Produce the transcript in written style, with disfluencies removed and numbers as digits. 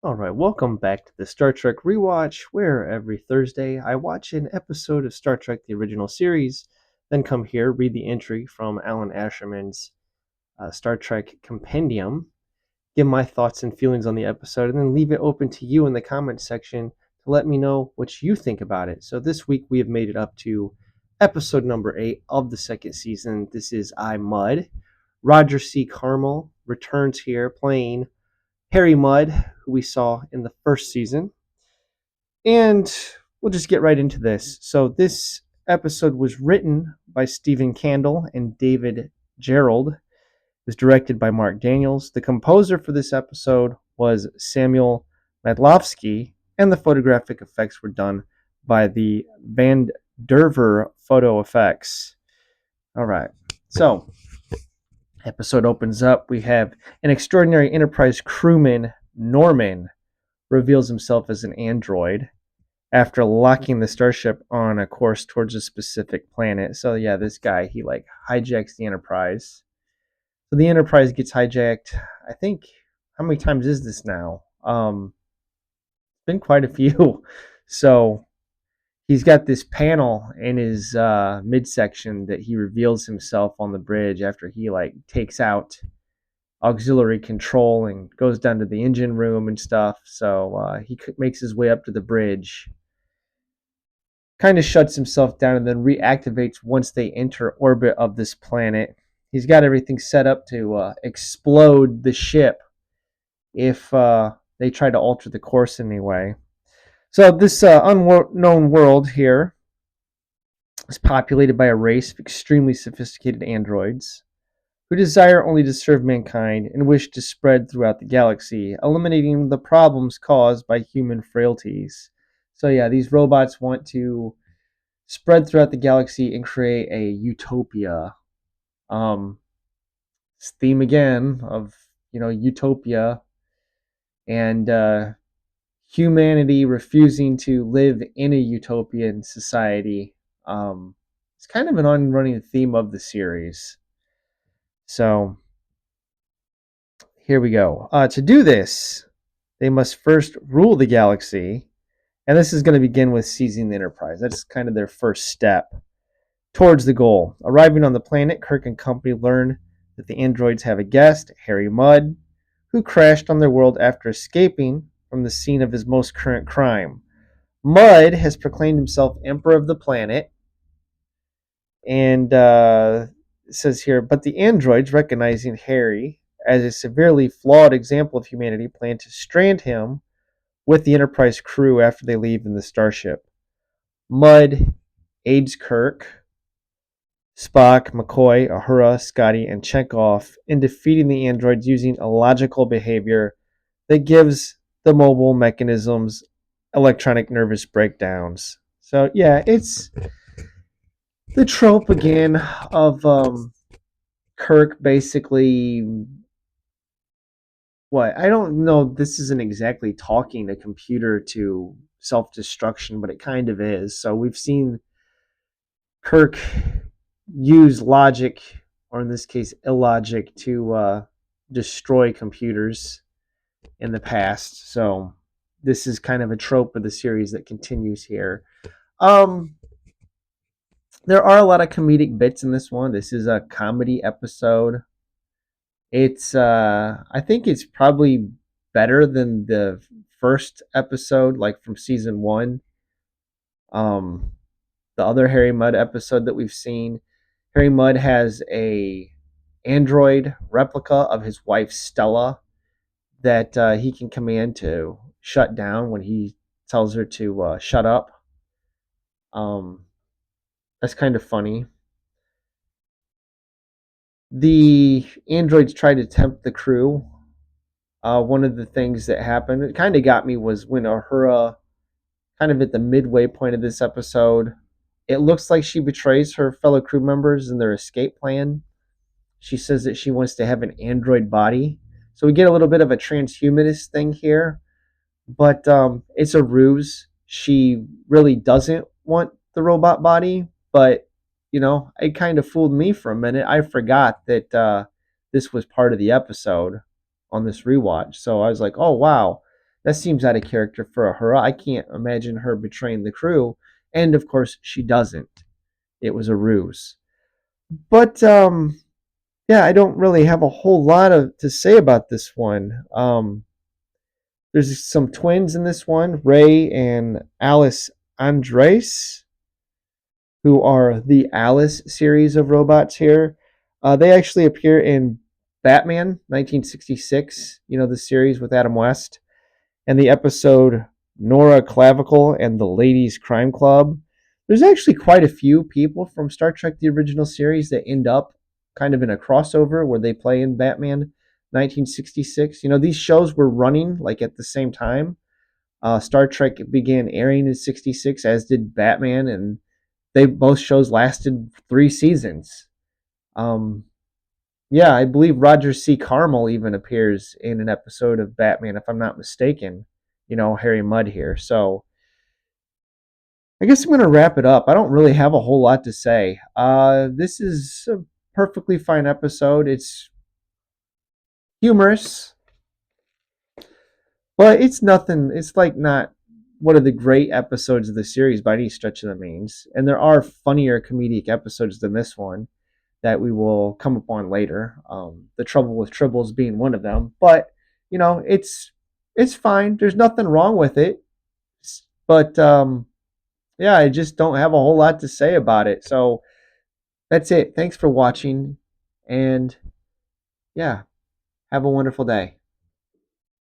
All right, welcome back to the Star Trek Rewatch, where every Thursday I watch an episode of Star Trek the original series, then come here, read the entry from Alan Asherman's Star Trek Compendium, give my thoughts and feelings on the episode, and then leave it open to you in the comments section to let me know what you think about it. So this week we have made it up to episode number 8 of the second season. This is I Mud. Roger C. Carmel returns here playing Harry Mudd, who we saw in the first season. And we'll just get right into this. So, this episode was written by Stephen Candle and David Gerald. It was directed by Mark Daniels. The composer for this episode was Samuel Madlovsky, and the photographic effects were done by the Van Derver Photo Effects. All right. So, episode opens up. We have an extraordinary Enterprise crewman, Norman, reveals himself as an android after locking the starship on a course towards a specific planet. So yeah, this guy, he like hijacks the Enterprise. So the Enterprise gets hijacked. I think, how many times is this now? It's been quite a few. So he's got this panel in his midsection that he reveals himself on the bridge after he like takes out auxiliary control and goes down to the engine room and stuff. So he makes his way up to the bridge, kind of shuts himself down, and then reactivates once they enter orbit of this planet. He's got everything set up to explode the ship if they try to alter the course in any way. So this unknown world here is populated by a race of extremely sophisticated androids who desire only to serve mankind and wish to spread throughout the galaxy, eliminating the problems caused by human frailties. So yeah, these robots want to spread throughout the galaxy and create a utopia. Um, theme again of utopia and humanity refusing to live in a utopian society. It's kind of an on-running theme of the series. So here we go. To do this, they must first rule the galaxy, and this is going to begin with seizing the Enterprise. That's kind of their first step towards the goal. Arriving on the planet, Kirk and company learn that the androids have a guest, Harry Mudd, who crashed on their world after escaping from the scene of his most current crime. Mudd has proclaimed himself emperor of the planet, and it says here, but the androids, recognizing Harry as a severely flawed example of humanity, plan to strand him with the Enterprise crew after they leave in the starship. Mudd aids Kirk, Spock, McCoy, Uhura, Scotty, and Chekhov in defeating the androids using illogical behavior that gives the mobile mechanisms electronic nervous breakdowns. So yeah, it's the trope again of Kirk basically, what, I don't know, this isn't exactly talking a computer to self-destruction, but it kind of is. So we've seen Kirk use logic, or in this case, illogic, to destroy computers in the past. So this is kind of a trope of the series that continues here. Um, there are a lot of comedic bits in this one. This is a comedy episode. It's I think it's probably better than the first episode, like from season one. Um, the other Harry Mudd episode that we've seen, Harry Mudd has a android replica of his wife Stella that he can command to shut down when he tells her to shut up. Um, that's kind of funny. The androids try to tempt the crew. One of the things that happened, it kind of got me, was when Uhura, kind of at the midway point of this episode, it looks like she betrays her fellow crew members in their escape plan. She says that she wants to have an android body. So we get a little bit of a transhumanist thing here, but it's a ruse. She really doesn't want the robot body, but it kind of fooled me for a minute. I forgot that this was part of the episode on this rewatch. So I was like, oh wow, That seems out of character for her. I can't imagine her betraying the crew. And of course, she doesn't. It was a ruse. But yeah, I don't really have a whole lot to say about this one. There's some twins in this one, Ray and Alice Andres, who are the Alice series of robots here. They actually appear in Batman 1966, the series with Adam West, and the episode Nora Clavicle and the Ladies Crime Club. There's actually quite a few people from Star Trek the original series that end up kind of in a crossover where they play in Batman 1966. These shows were running like at the same time. Star Trek began airing in 66, as did Batman, and both shows lasted 3 seasons. Um, yeah, I believe Roger C. Carmel even appears in an episode of Batman, if I'm not mistaken. Harry Mudd here. So I guess I'm going to wrap it up. I don't really have a whole lot to say. This is a perfectly fine episode. It's humorous, but it's nothing. It's like not one of the great episodes of the series by any stretch of the means. And there are funnier comedic episodes than this one that we will come upon later. The Trouble with Tribbles being one of them. But it's fine. There's nothing wrong with it. But yeah, I just don't have a whole lot to say about it. So that's it. Thanks for watching, and yeah, have a wonderful day.